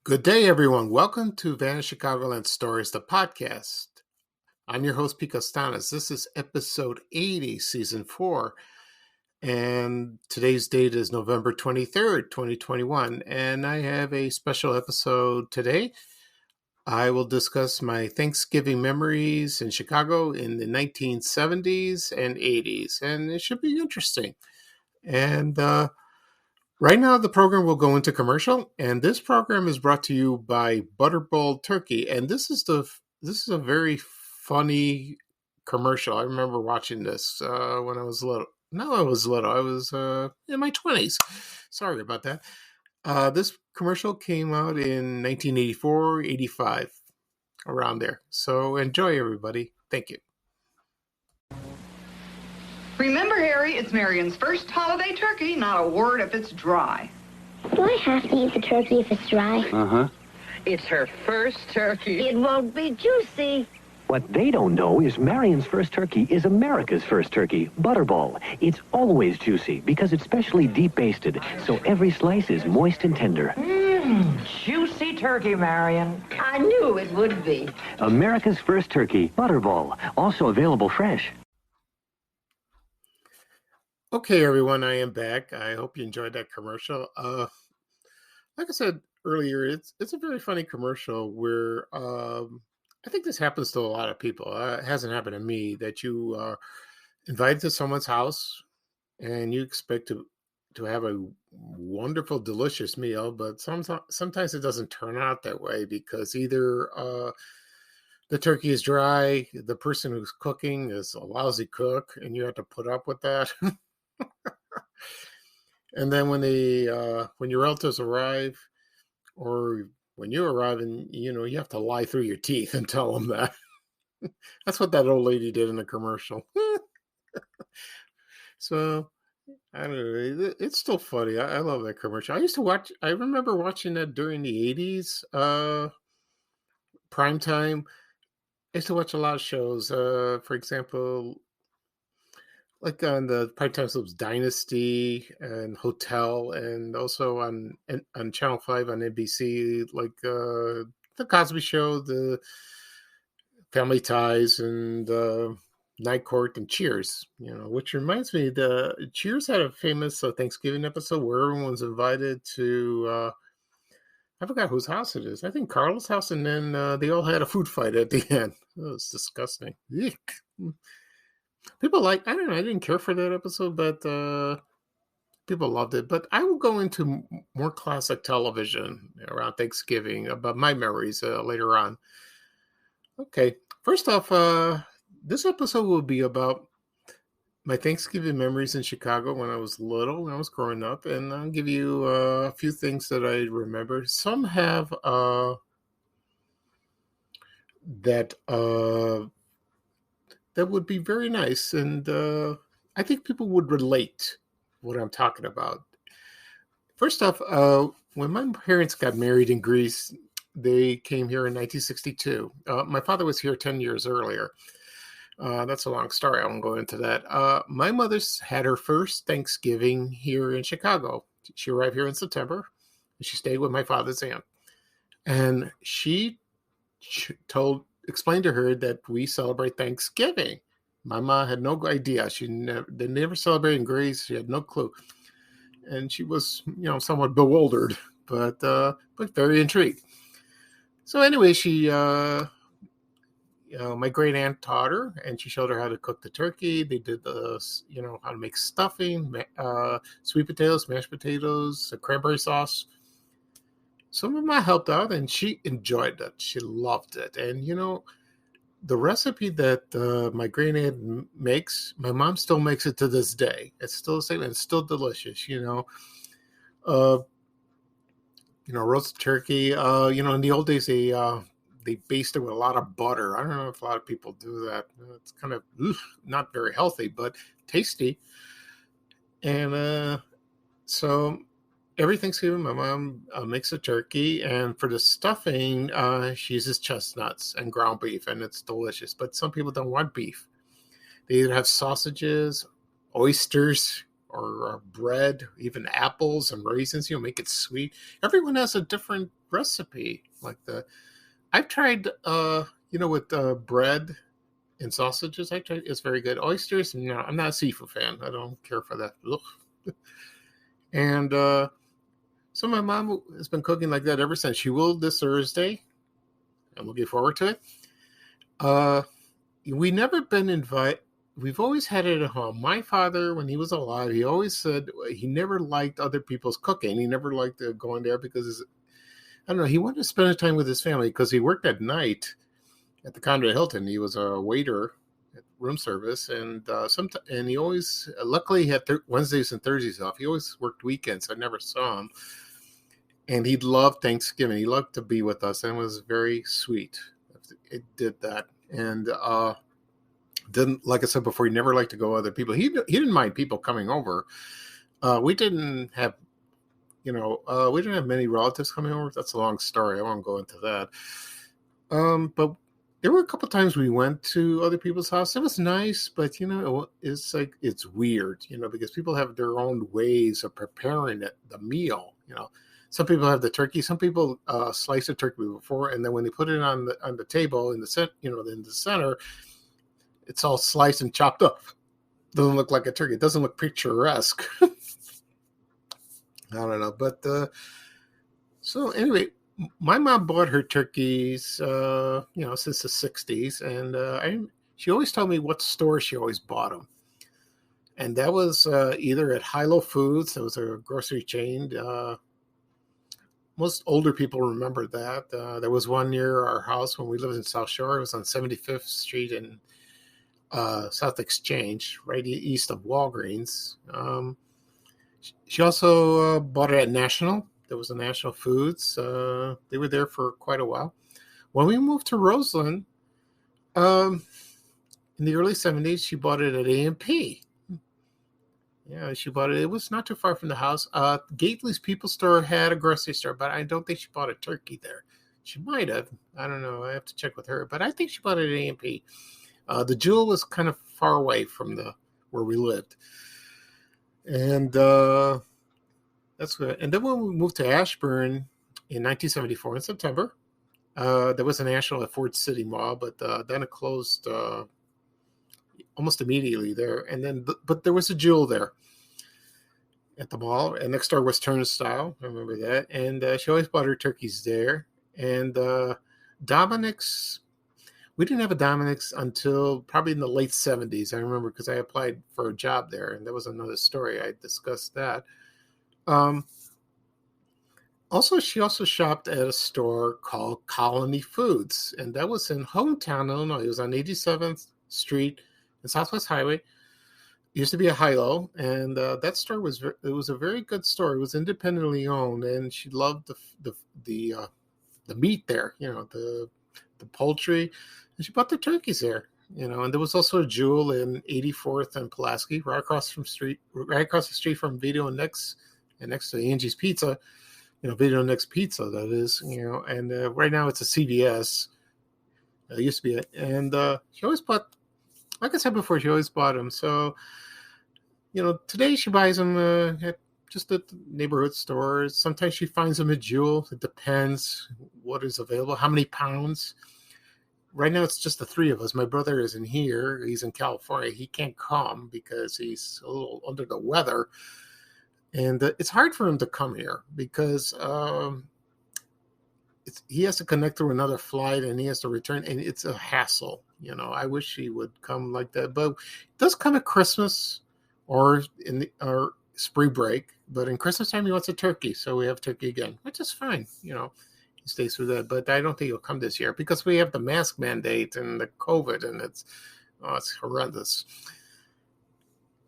Good day, everyone. Welcome to Vanished Chicagoland Stories, the podcast. I'm your host, Pete Costanas. This is episode 80, season 4. And today's date is November 23rd, 2021. And I have a special episode today. I will discuss my Thanksgiving memories in Chicago in the 1970s and 80s. And it should be interesting. And right now, the program will go into commercial, and this program is brought to you by Butterball Turkey. And this is a very funny commercial. I remember watching this when I was little. No, I was little. I was in my 20s. Sorry about that. This commercial came out in 1984, 85, around there. So enjoy, everybody. Thank you. Remember, Harry, it's Marion's first holiday turkey, not a word if it's dry. Do I have to eat the turkey if it's dry? Uh-huh. It's her first turkey. It won't be juicy. What they don't know is Marion's first turkey is America's first turkey, Butterball. It's always juicy because it's specially deep basted, so every slice is moist and tender. Juicy turkey, Marion. I knew it would be. America's first turkey, Butterball. Also available fresh. Okay, everyone, I am back. I hope you enjoyed that commercial. Like I said earlier, it's a very funny commercial where I think this happens to a lot of people. It hasn't happened to me, that you are invited to someone's house and you expect to have a wonderful, delicious meal, but sometimes it doesn't turn out that way because either the turkey is dry, the person who's cooking is a lousy cook, and you have to put up with that. And then when your relatives arrive, or when you arrive, and you have to lie through your teeth and tell them that. That's what that old lady did in the commercial. So I don't know. It's still funny. I love that commercial. I remember watching that during the 80s, prime time. I used to watch a lot of shows. For example, like on the prime time soaps Dynasty and Hotel, and also on Channel 5 on NBC, like The Cosby Show, The Family Ties, and Night Court, and Cheers. Which reminds me, the Cheers had a famous Thanksgiving episode where everyone's invited to. I forgot whose house it is. I think Carl's house, and then they all had a food fight at the end. It was disgusting. Yuck. People I don't know, I didn't care for that episode, but people loved it. But I will go into more classic television around Thanksgiving about my memories later on. Okay, first off, this episode will be about my Thanksgiving memories in Chicago when I was little, when I was growing up, and I'll give you a few things that I remember. Some have that would be very nice, and I think people would relate what I'm talking about. First off, when my parents got married in Greece, they came here in 1962. My father was here 10 years earlier. That's a long story. I won't go into that. My mother's had her first Thanksgiving here in Chicago. She arrived here in September, and she stayed with my father's aunt. And she explained to her that we celebrate Thanksgiving. My mom had no idea. They never celebrated in Greece. She had no clue. And she was, somewhat bewildered, but very intrigued. So anyway, my great aunt taught her, and she showed her how to cook the turkey. They did how to make stuffing, sweet potatoes, mashed potatoes, cranberry sauce. Some of my helped out, and she enjoyed it. She loved it. And, the recipe that my great aunt makes, my mom still makes it to this day. It's still the same, and it's still delicious, roast turkey. In the old days, they baste it with a lot of butter. I don't know if a lot of people do that. It's kind of not very healthy, but tasty. And so every Thanksgiving, my mom makes a turkey, and for the stuffing, she uses chestnuts and ground beef, and it's delicious. But some people don't want beef. They either have sausages, oysters, or bread, even apples and raisins. Make it sweet. Everyone has a different recipe. I've tried, with bread and sausages. I tried. It's very good. Oysters, no, I'm not a seafood fan. I don't care for that. Ugh. And so my mom has been cooking like that ever since. She will this Thursday. I'm looking forward to it. We never been invited. We've always had it at home. My father, when he was alive, he always said he never liked other people's cooking. He never liked going there because, I don't know, he wanted to spend time with his family because he worked at night at the Conrad Hilton. He was a waiter at room service, and and he always, luckily, he had Wednesdays and Thursdays off. He always worked weekends. I never saw him, and he loved Thanksgiving. He loved to be with us, and it was very sweet. It did that, and didn't, like I said before, he never liked to go with other people. He didn't mind people coming over. We didn't have. We didn't have many relatives coming over. That's a long story. I won't go into that. But there were a couple times we went to other people's house. It was nice, but it's like it's weird, because people have their own ways of preparing the meal. Some people have the turkey. Some people slice the turkey before, and then when they put it on the table in the center, it's all sliced and chopped up. Doesn't look like a turkey. It doesn't look picturesque. I don't know, but so anyway, my mom bought her turkeys, since the 60s, and she always told me what store she always bought them, and that was either at Hilo Foods. That was a grocery chain. Most older people remember that. There was one near our house when we lived in South Shore. It was on 75th Street in South Exchange, right east of Walgreens. She also bought it at National. There was a National Foods. They were there for quite a while. When we moved to Roseland, in the early 70s, she bought it at A&P. Yeah, she bought it. It was not too far from the house. Gately's People Store had a grocery store, but I don't think she bought a turkey there. She might have. I don't know. I have to check with her. But I think she bought it at A&P. The Jewel was kind of far away from where we lived. And that's good. And then when we moved to Ashburn in 1974 in September, there was a National at Ford City Mall, but then it closed almost immediately there. And then, but there was a Jewel there at the mall, and next door was Turnstile. I remember that. And she always bought her turkeys there. And Dominic's. We didn't have a Dominic's until probably in the late 70s. I remember because I applied for a job there, and that was another story. I discussed that. She also shopped at a store called Colony Foods, and that was in Hometown, Illinois. It was on 87th Street and Southwest Highway. It used to be a Hilo, and that store was a very good store. It was independently owned, and she loved the meat there. The poultry. And she bought the turkeys there, and there was also a Jewel in 84th and Pulaski, right across the street from Vito and Nick's, and next to Angie's Pizza, Vito and Nick's Pizza, that is, and right now it's a CVS. It used to be and she always bought, like I said before, she always bought them. So, today she buys them at the neighborhood stores. Sometimes she finds them at Jewel. It depends what is available, how many pounds. Right now, it's just the three of us. My brother isn't here. He's in California. He can't come because he's a little under the weather. And it's hard for him to come here because he has to connect through another flight and he has to return. And it's a hassle. I wish he would come like that. But it does come at Christmas or or spring break. But in Christmas time, he wants a turkey. So we have turkey again, which is fine. He stays through that, but I don't think he'll come this year because we have the mask mandate and the COVID, and it's horrendous.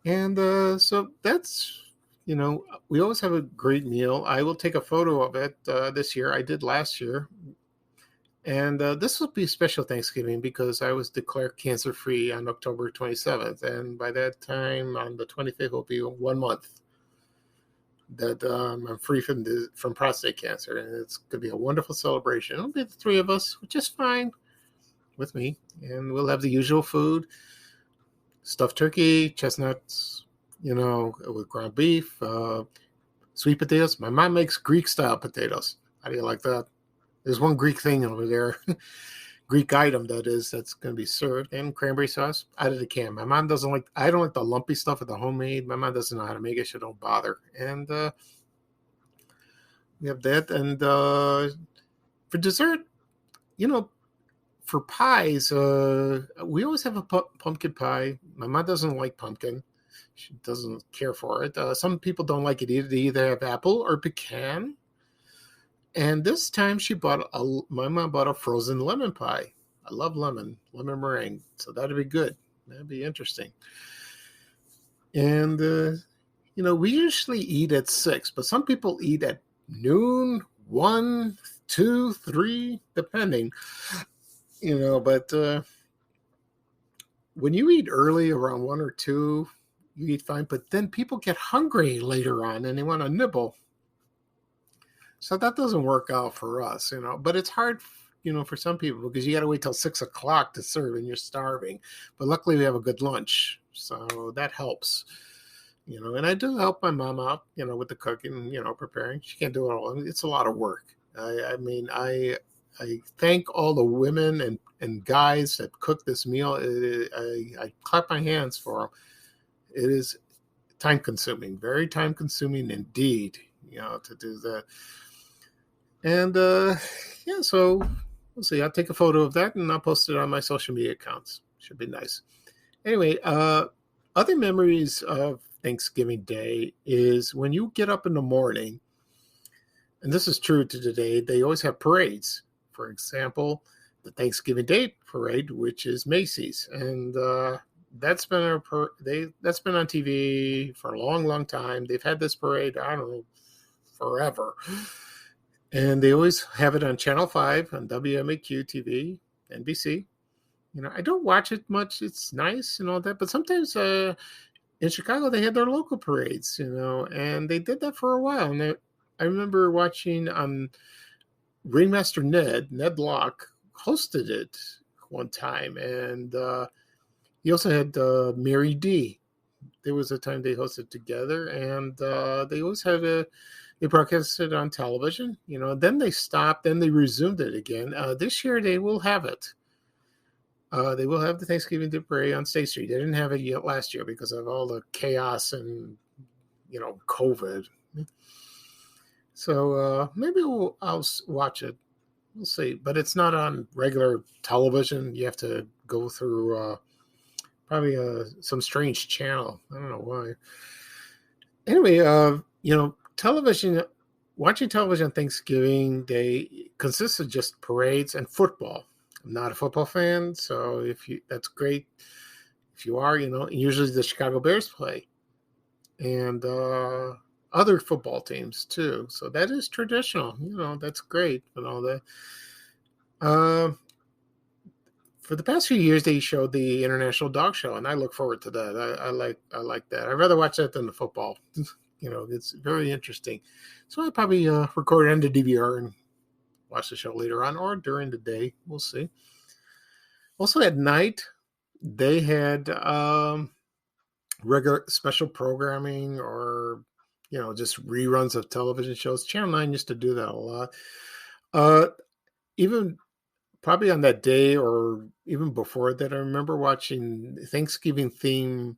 And so that's, we always have a great meal. I will take a photo of it this year. I did last year. And this will be a special Thanksgiving because I was declared cancer-free on October 27th. And by that time, on the 25th, will be 1 month that I'm free from prostate cancer, and it's going to be a wonderful celebration. It'll be the three of us, which is fine with me, and we'll have the usual food: stuffed turkey, chestnuts, with ground beef, sweet potatoes. My mom makes Greek style potatoes. How do you like that? There's one Greek thing over there, Greek item that's going to be served, and cranberry sauce out of the can. My mom doesn't like. I don't like the lumpy stuff of the homemade. My mom doesn't know how to make it. She don't bother. And we have that. And for dessert, for pies, we always have a pumpkin pie. My mom doesn't like pumpkin. She doesn't care for it. Some people don't like it either. They either have apple or pecan. And this time my mom bought a frozen lemon pie. I love lemon meringue. So that'd be good. That'd be interesting. And, we usually eat at 6, but some people eat at noon, 1, 2, 3, depending. But when you eat early around 1 or 2, you eat fine. But then people get hungry later on and they want to nibble. So that doesn't work out for us, But it's hard, for some people because you got to wait till 6 o'clock to serve and you're starving. But luckily we have a good lunch, so that helps. And I do help my mom out, with the cooking, preparing. She can't do it all. It's a lot of work. I thank all the women and guys that cook this meal. I clap my hands for them. It is time consuming, very time consuming indeed, to do that. And so we'll see. I'll take a photo of that and I'll post it on my social media accounts. Should be nice. Anyway, other memories of Thanksgiving Day is when you get up in the morning, and this is true to today, they always have parades. For example, the Thanksgiving Day parade, which is Macy's, and that's been on TV for a long, long time. They've had this parade, I don't know, forever. And they always have it on Channel 5, on WMAQ TV, NBC. I don't watch it much. It's nice and all that. But sometimes in Chicago, they had their local parades, and they did that for a while. And I remember watching Ringmaster Ned Locke hosted it one time. And he also had Mary D. There was a time they hosted together. And they always had they broadcasted it on television, then they stopped, then they resumed it again. This year they will have it. They will have the Thanksgiving Day Parade on State Street. They didn't have it yet last year because of all the chaos and, COVID. So maybe I'll watch it. We'll see. But it's not on regular television. You have to go through probably some strange channel. I don't know why. Anyway, watching television on Thanksgiving Day consists of just parades and football. I'm not a football fan, so that's great. If you are, usually the Chicago Bears play, and other football teams too. So that is traditional. That's great and all that. For the past few years, they showed the International Dog Show, and I look forward to that. I like that. I'd rather watch that than the football. It's very interesting. So I'll probably record it on the DVR and watch the show later on or during the day. We'll see. Also at night, they had regular special programming or, just reruns of television shows. Channel 9 used to do that a lot. Even probably on that day or even before that, I remember watching Thanksgiving theme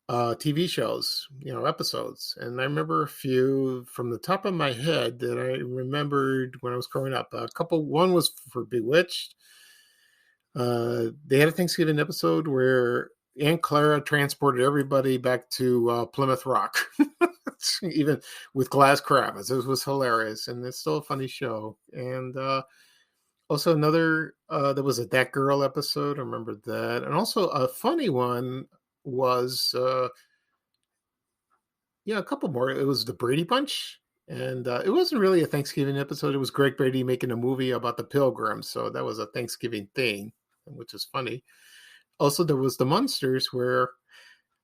TV shows, episodes. And I remember a few from the top of my head that I remembered when I was growing up. One was for Bewitched. They had a Thanksgiving episode where Aunt Clara transported everybody back to Plymouth Rock, even with glass crabs. It was hilarious, and it's still a funny show. And also another, there was a That Girl episode. I remember that. And also a funny one was a couple more. It was the Brady Bunch, and it wasn't really a Thanksgiving episode. It was Greg Brady making a movie about the Pilgrims, so that was a Thanksgiving thing, which is funny. Also, there was the Munsters, where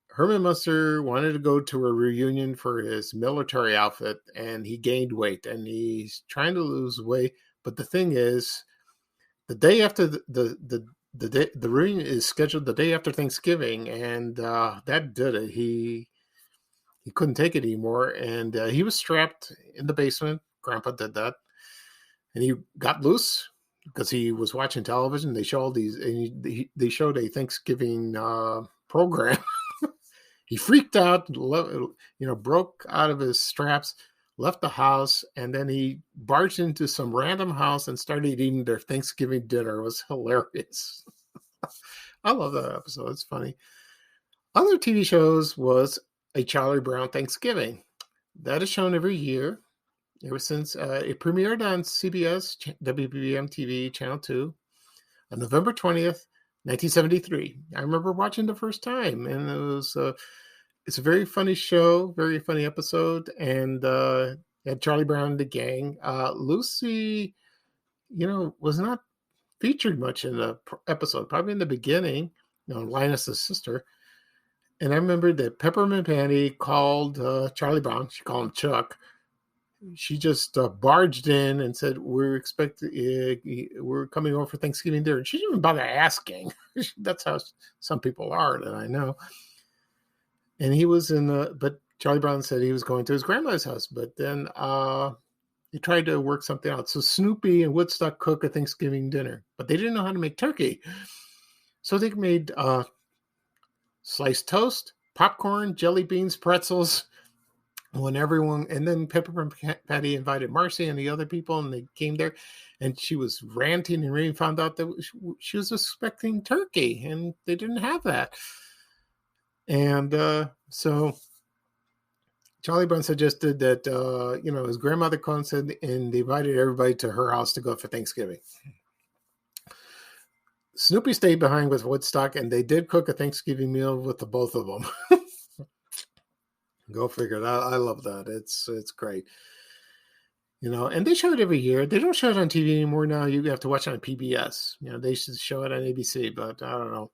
Herman Munster wanted to go to a reunion for his military outfit, and he gained weight, and he's trying to lose weight. But the thing is, the day after the reunion is scheduled the day after Thanksgiving, and that did it. He he couldn't take it anymore, and he was strapped in the basement. Grandpa did that, and he got loose because he was watching television. They showed they showed a Thanksgiving program. He freaked out, broke out of his straps, left the house, and then he barged into some random house and started eating their Thanksgiving dinner. It was hilarious. I love that episode. It's funny. Other TV shows was a Charlie Brown Thanksgiving. That is shown every year, ever since it premiered on CBS, WBBM TV, Channel 2, on November 20th, 1973. I remember watching the first time, and it's a very funny show, very funny episode, and had Charlie Brown and the gang. Lucy, was not featured much in the episode, probably in the beginning, Linus's sister. And I remember that Peppermint Patty called Charlie Brown. She called him Chuck. She just barged in and said, we're coming over for Thanksgiving dinner. She didn't even bother asking. That's how some people are that I know. And he was but Charlie Brown said he was going to his grandmother's house. But then he tried to work something out. So Snoopy and Woodstock cook a Thanksgiving dinner. But they didn't know how to make turkey. So they made sliced toast, popcorn, jelly beans, pretzels. And then Peppermint Patty invited Marcy and the other people, and they came there, and she was ranting and raving, found out that she was expecting turkey, and they didn't have that. And so Charlie Brown suggested that, his grandmother called and they invited everybody to her house to go for Thanksgiving. Snoopy stayed behind with Woodstock, and they did cook a Thanksgiving meal with the both of them. Go figure. I love that. It's great. And they show it every year. They don't show it on TV anymore now. You have to watch it on PBS. They should show it on ABC, but I don't know.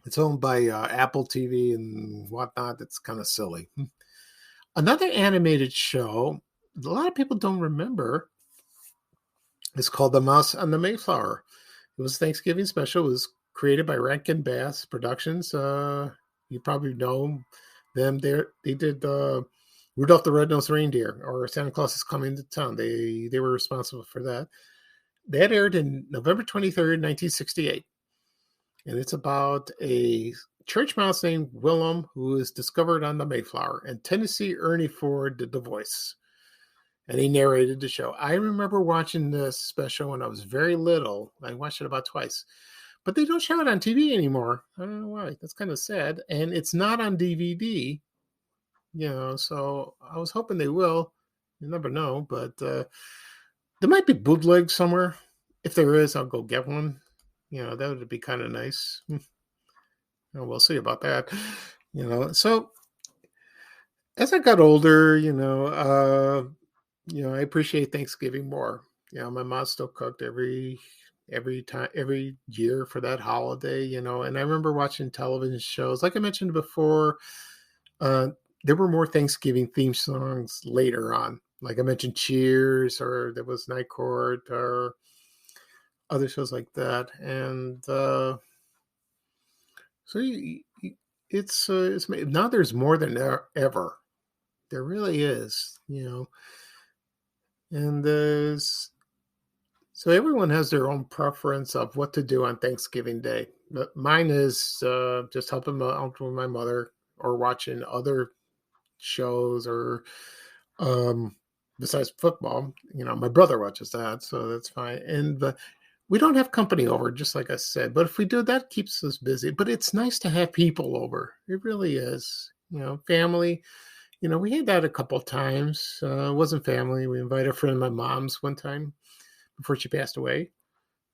It's owned by Apple TV and whatnot. It's kind of silly. Another animated show a lot of people don't remember is called The Mouse on the Mayflower. It was a Thanksgiving special. It was created by Rankin Bass Productions. You probably know them. They did Rudolph the Red-Nosed Reindeer, or Santa Claus is Coming to Town. They were responsible for that. That aired in November 23rd, 1968. And it's about a church mouse named Willem who is discovered on the Mayflower. And Tennessee Ernie Ford did the voice. And he narrated the show. I remember watching this special when I was very little. I watched it about twice. But they don't show it on TV anymore. I don't know why. That's kind of sad. And it's not on DVD. So I was hoping they will. You never know. But there might be bootlegs somewhere. If there is, I'll go get one. That would be kind of nice. We'll see about that. So as I got older, I appreciate Thanksgiving more. My mom still cooked every year for that holiday, and I remember watching television shows. Like I mentioned before, there were more Thanksgiving theme songs later on. Like I mentioned Cheers, or there was Night Court, or other shows like that. And so it's now there's more than ever. There really is, and so everyone has their own preference of what to do on Thanksgiving Day. But mine is just helping out with my mother, or watching other shows, or besides football. My brother watches that, so that's fine. And we don't have company over, just like I said. But if we do, that keeps us busy. But it's nice to have people over. It really is. Family. We had that a couple of times. It wasn't family. We invited a friend of my mom's one time before she passed away.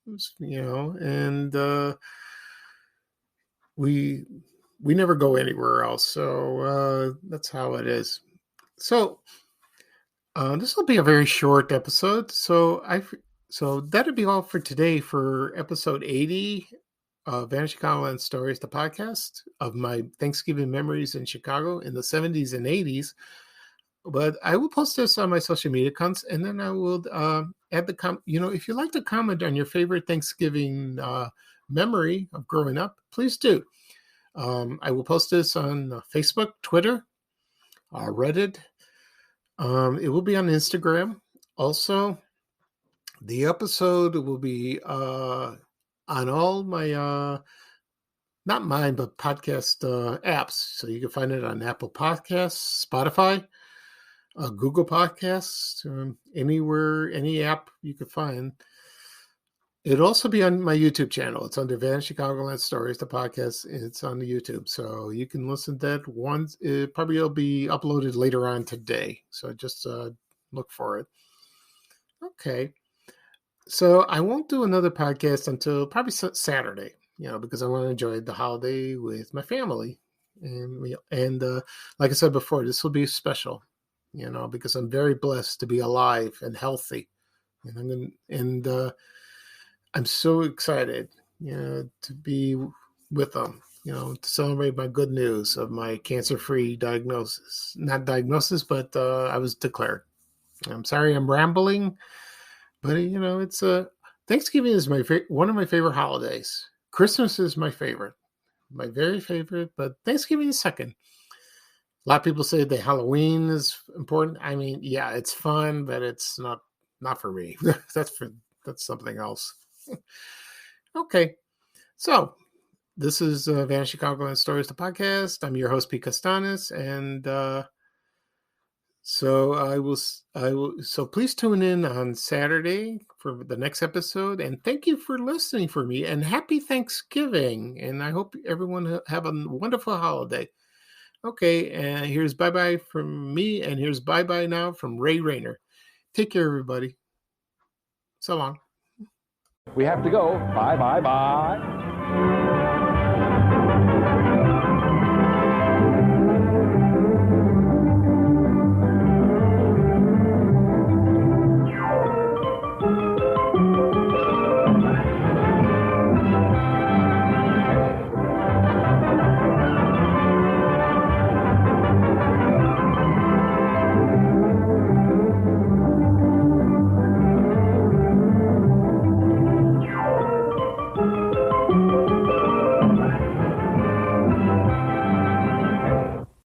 It was, and we never go anywhere else. So that's how it is. So this will be a very short episode. So that'll be all for today for episode 80 of Vanishing Chicagoland Stories, the podcast of my Thanksgiving memories in Chicago in the 70s and 80s. But I will post this on my social media accounts, and then I will add the if you like to comment on your favorite Thanksgiving memory of growing up, please do. I will post this on Facebook, Twitter, Reddit. It will be on Instagram. Also, the episode will be on all my not mine, but podcast apps. So you can find it on Apple Podcasts, Spotify, Google Podcasts, anywhere, any app you could find. It'll also be on my YouTube channel. It's under Van Chicagoland Stories, the podcast. It's on the YouTube. So you can listen to that once. It probably will be uploaded later on today. So just look for it. Okay. So I won't do another podcast until probably Saturday, because I want to enjoy the holiday with my family. And like I said before, this will be special, because I'm very blessed to be alive and healthy. And I'm so excited, to be with them, to celebrate my good news of my cancer-free diagnosis. Not diagnosis, but I was declared. I'm sorry I'm rambling, but, it's Thanksgiving is one of my favorite holidays. Christmas is my favorite, my very favorite, but Thanksgiving is second. A lot of people say that Halloween is important. I mean, yeah, it's fun, but it's not for me. That's something else. Okay, so this is Van Chicagoland Stories, the podcast. I'm your host, Pete Costanis, and so I will. So please tune in on Saturday for the next episode, and thank you for listening for me. And happy Thanksgiving, and I hope everyone have a wonderful holiday. Okay, and here's bye-bye from me, and here's bye-bye now from Ray Rayner. Take care, everybody. So long. We have to go. Bye, bye, bye.